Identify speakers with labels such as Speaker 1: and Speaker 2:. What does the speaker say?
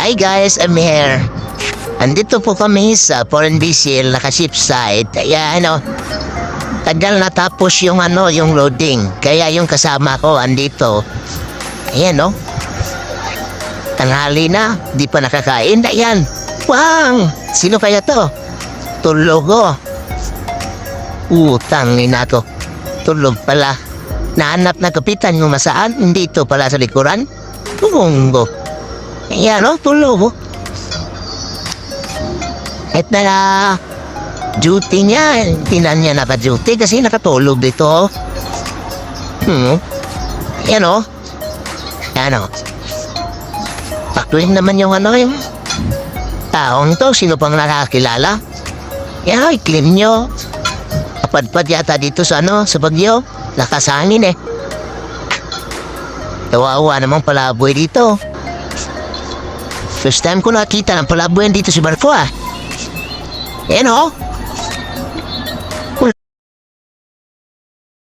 Speaker 1: Hi guys, I'm here. Andito po kami sa Foreign Vessel, naka-shipside. Kaya tagal natapos yung yung loading. Kaya yung kasama ko andito. Ayan tanghali na, di pa nakakain. Ayan. Wang! Sino kaya to? Tulog ko. Utang ina ko. Tulog pala. Nahanap na kapitan mo masaan. Hindi ito pala sa likuran. Tunggo. Ayan tulog. At na duty niya. Tinan niya naka-duty kasi nakatulog dito. Ayan Pakwing naman yung yung taong to. Sino pang nakakilala? Yan, i-claim nyo. Kapadpad yata dito sa sa Bagyo. Nakasangin Tawa-awa namang palaboy dito. First time ko nakita ng palaboy dito sa barko Yan